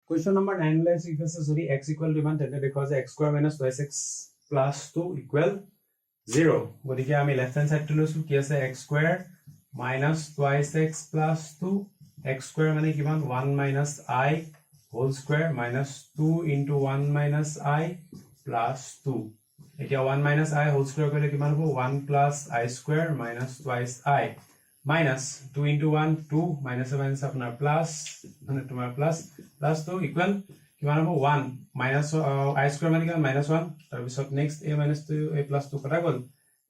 Question number 9 lies equals to যদি x equal to 1 তেন্তে দেখুৱা যে x square minus 2x plus 2 equal 0 গতিকে আমি লেফট হ্যান্ড সাইডটো লৈছো কি আছে x square minus 2x plus 2 x square মানে কিমান 1 minus I whole square minus 2 into 1 minus I plus 2 এতিয়া 1 minus I whole square কৰিলে কিমান হ'ব 1 plus I square minus twice I minus 2 into 1 2 minus আপোনাৰ plus মানে তোমাৰ plus 2 equal কিমান হ'ব 1 minus I square মানে কিমান minus 1 তাৰ পিছত next a minus 2 a plus 2 কটা গল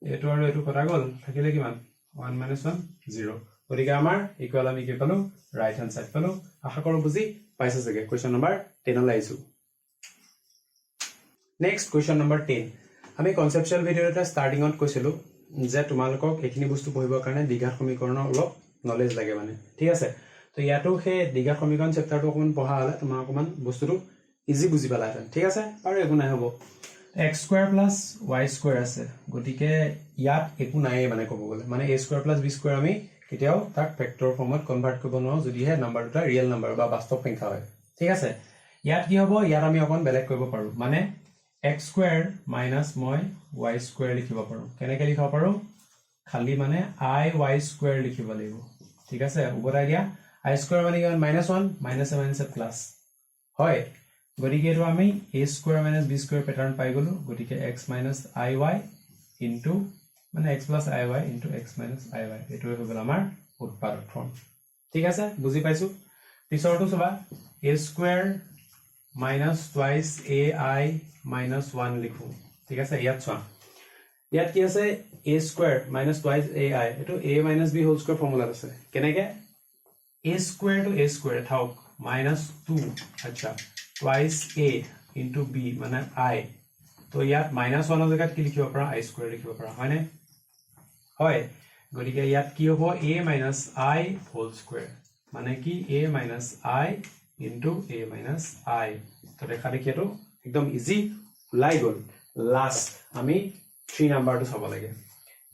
এটো আৰু এটো কটা গল থাকিলে কিমান 1 minus 1 0 গতিকে আমাৰ ইকুয়াল আমি কি পালো ৰাইট হ্যান্ড সাইড পালো আশা কৰো বুজি পাইছা চাগে কোৱেশ্চন নম্বৰ 10 লাইছো নেক্সট কোৱেশ্চন নম্বৰ 10 আমি কনসেপচুয়াল ভিডিওটা স্টাৰ্টিংত কৈছিলো যে তোমালোকক এখিনি বস্তু পঢ়িবৰ কাৰণে দ্বিঘাত সমীকৰণৰ অলপ নলেজ লাগে মানে ঠিক আছে তো ইয়াতো হে দ্বিঘাত সমীকৰণ চেপ্টাৰটো অকমান পঢ়া হলে তোমাক অকমান বস্তুটো ইজি বুজি পালাহেঁতেন ঠিক আছে আৰু একো নাই হ'ব x square plus y square আছে গতিকে ইয়াত একো নাই মানে ক'ব গলে মানে a square plus b square আমি কেতিয়াও তাক ফেক্টৰ ফৰ্মত কনভাৰ্ট কৰিব নোৱাৰো যদি হে নম্বৰ দুটা ৰিয়েল নম্বৰ বা বাস্তৱ সংখ্যা হয় ঠিক আছে ইয়াত কি হ'ব ইয়াত আমি অকন বেলেগ কৰিব পাৰো মানে x square minus মই y square লিখিব পাৰো কেনেকৈ লিখিব পাৰো খালি মানে I y square লিখিব লাগিব ঠিক আছে উভতাই দিয়া I square মানে কিমান -1 -1 প্লাস হয় গতিকে এটো আমি a square minus b square pattern পাই গলো গতিকে x minus iy into মানে x plus iy into x minus iy এটো হৈ গল আমাৰ উৎপাদক ফৰ্ম ঠিক আছে বুজি পাইছো পিছৰটো সবা a square minus twice ai minus 1 লিখো ঠিক আছে ইয়াত চোৱা ইয়াত কি আছে a square minus twice ai এটো a minus b whole square formula আছে কেনেকে a square to a square থাওক minus 2 আচ্ছা twice a into b মানে I তো ইয়াত minus 1 ৰ জায়গাত কি লিখিব পাৰা I square লিখিব পাৰা হয়নে হয় গতিকে ইয়াত কি হ'ব a minus I whole square মানে কি a minus I into a minus I তো দেখা দেখি এটো একদম ইজি ওলাই গল লাস্ট আমি 3 নাম্বাৰটো চাব লাগে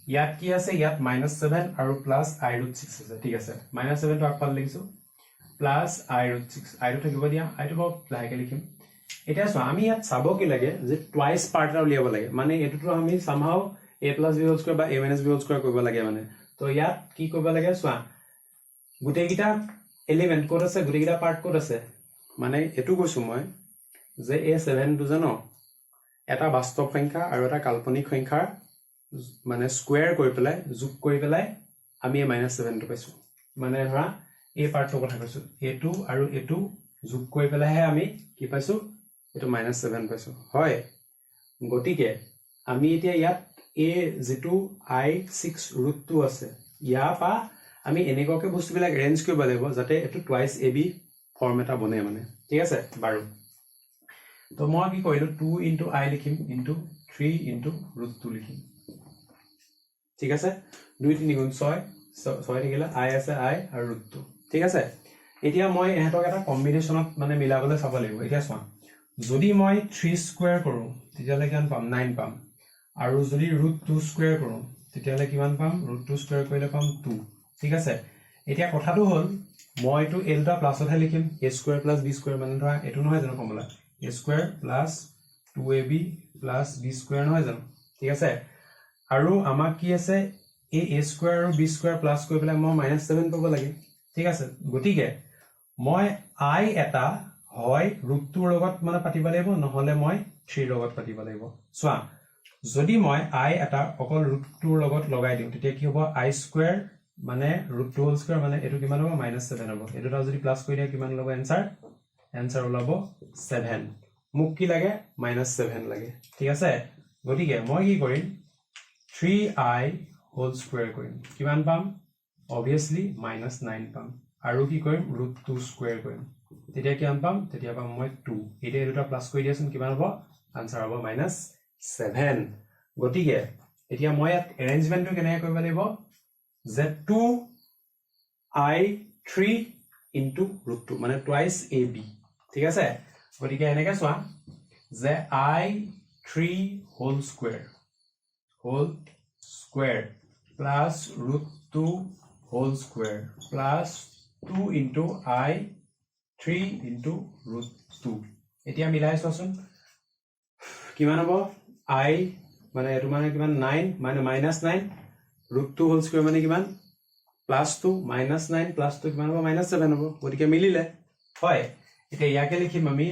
ইয়াত কি আছে ইয়াত -7 আৰু প্লাস I root 6 আছে ঠিক আছে -7 টো আগফালে লিখিছো প্লাস I root 6 I টো থাকিব দিয়া I টো বহুত লাহেকে লিখিম এটা চোৱা আমি ইয়াত চাব কি লাগে যে টুৱাইস পাৰ্ট এটা উলিয়াব লাগে মানে এটোটো আমি somehow a plus b whole square বা a minus b whole square কৰিব লাগে মানে তো ইয়াত কি কৰিব লাগে চোৱা গুটেকিটা এলিমেন্ট কোড আছে গুটেকিটা পাৰ্ট কোড আছে মানে এটো কৈছো মই যে a7 টো জানো এটা বাস্তৱ সংখ্যা আৰু এটা কাল্পনিক সংখ্যাৰ মানে স্কয়াৰ কৰি পেলাই যোগ কৰি পেলাই আমি -7 টো পাইছো মানে ধৰা এই পাৰ্টৰ কথা কৈছো a2 আৰু a2 যোগ কৰি পেলাইহে আমি কি পাইছো এটো -7 পাইছো হয় গটিকে আমি এতিয়া ইয়াত a যেটো i6 ৰুট 2 আছে ইয়া পা আমি এনেকৈ বস্তুবিলাক ৰেঞ্জ কৰিব লাগিব যাতে এটো টুৱাইস ab ফৰ্ম এটা বনে মানে ঠিক আছে বাৰু তো মই কি কৰিলো 2 into I লিখিম into 3 into root 2 লিখিম ঠিক আছে 2 3 গুণ 6 6 থাকিলে I আছে I আৰু root 2 ঠিক আছে এতিয়া মই এহতক এটা কম্বিনেশনত মানে মিলাবলৈ চাব লাগিব এতিয়া চোৱা যদি মই 3 স্কয়াৰ কৰো তেতিয়ালে কিমান পাম 9 পাম আৰু যদি root 2 স্কয়াৰ কৰো তেতিয়ালে কিমান পাম root 2 স্কয়াৰ কৰিলে পাম 2 ঠিক আছে এতিয়া কথাটো হল মই এটো এলটা প্লাসতহে লিখিম a square plus b square মানে ধৰা এটো নহয় জানো formula a square plus 2ab plus b square নহয় জানো ঠিক আছে আৰু আমাক কি আছে a square আৰু b square প্লাস কৰি পেলাই মই -7 পাব লাগে ঠিক আছে গটিকে মই I এটা হয় root 2 ৰ লগত মানে পাতিব লাগিব নহলে মই 3 ৰ লগত পাতিব লাগিব চোৱা যদি মই I এটা অকল root 2 ৰ লগত লগাই দিও তেতিয়া কি হ'ব I square মানে root 2 whole square মানে এটো কিমান হ'ব -7 হ'ব এটোটা যদি প্লাস কৰি দিয়া কিমান হ'ব এনসার ওলাব 7 মোক কি লাগে -7 লাগে ঠিক আছে গটিকে মই কি কৰিম 3I whole square কৰিম কিমান পাম obviously -9 পাম আৰু কি কৰিম root 2 square কৰিম তেতিয়া কিমান পাম তেতিয়া পাম মই 2 এটা দুটা প্লাস কৰি দিয়াচোন কিমান হ'ব আনসাৰ হ'ব -7 গটিকে এতিয়া মই এৰেঞ্জমেন্টটো কেনেকৈ কৰিব লাগিব যে 2I 3 into root 2 মানে twice ab ঠিক আছে গটিকে এনেকৈ চোৱা যে I 3 whole square plus root 2 whole square plus 2 into I 3 into root 2 এতিয়া মিলাই চোৱাচোন কিমান হ'ব I মানে এটো মানে কিমান 9 মানে -9 root 2 whole square মানে কিমান +2 -9 +2 কিমান হ'ব -7 হ'ব গতিকে মিলিলে হয় এতিয়া ইয়াকে লিখিম আমি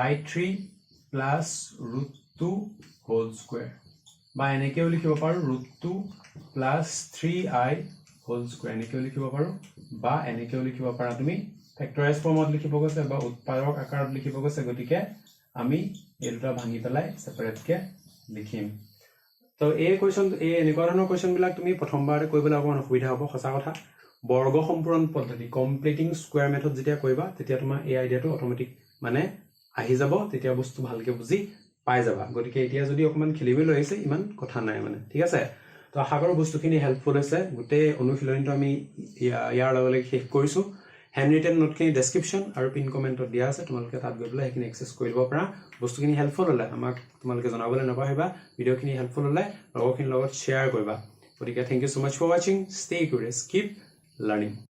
I3 plus root 2 whole square বা এনেকেও লিখিব পাৰো root 2 plus 3I whole square এনেকেও লিখিব পাৰো বা এনেকেও লিখিব পাৰা তুমি ফেক্টৰাইজ ফৰ্মত লিখিব গৈছে বা উৎপাদক আকাৰত লিখিব গৈছে গতিকে আমি এই দুটা ভাঙি পেলাই সেপাৰেট কে লিখিম তো এই কোৱেশ্চন এই এনেকুৱা ধৰণৰ কোৱেশ্চন বিলাক তুমি প্ৰথমবাৰ কৰিবলৈ অকমান অসুবিধা হ'ব সঁচা কথা বৰ্গ সম্পূৰণ পদ্ধতি কমপ্লিটিং স্কয়াৰ মেথড যেতিয়া কৰিবা তেতিয়া তোমাৰ এই আইডিয়াটো অটোমেটিক মানে আহি যাব তেতিয়া বস্তু ভালকে বুজি পাই যাবা গতিকে এতিয়া যদি অকমান খেলিবলৈ আহিছে ইমান কথা নাই মানে ঠিক আছে তো আশা কৰো বস্তুখিনি হেল্পফুল হৈছে গুটে অনুশীলনটো আমি ইয়াৰ লগে শেষ কৰিছো হ্যান্ডৰিটেন নোটখিনি ডেসক্ৰিপচন আৰু পিন কমেন্টত দিয়া আছে তোমালোকে তাত গৈ পেলাই হেখিনি এক্সেস কৰি লব পাৰা বস্তুখিনি হেল্পফুল হলে আমাক তোমালোকে জনাবলৈ নাপাহৰিবা ভিডিওখিনি হেল্পফুল হলে লগৰখিনিৰ লগত শেয়াৰ কৰিবা গতিকে thank you so much for watching stay curious keep learning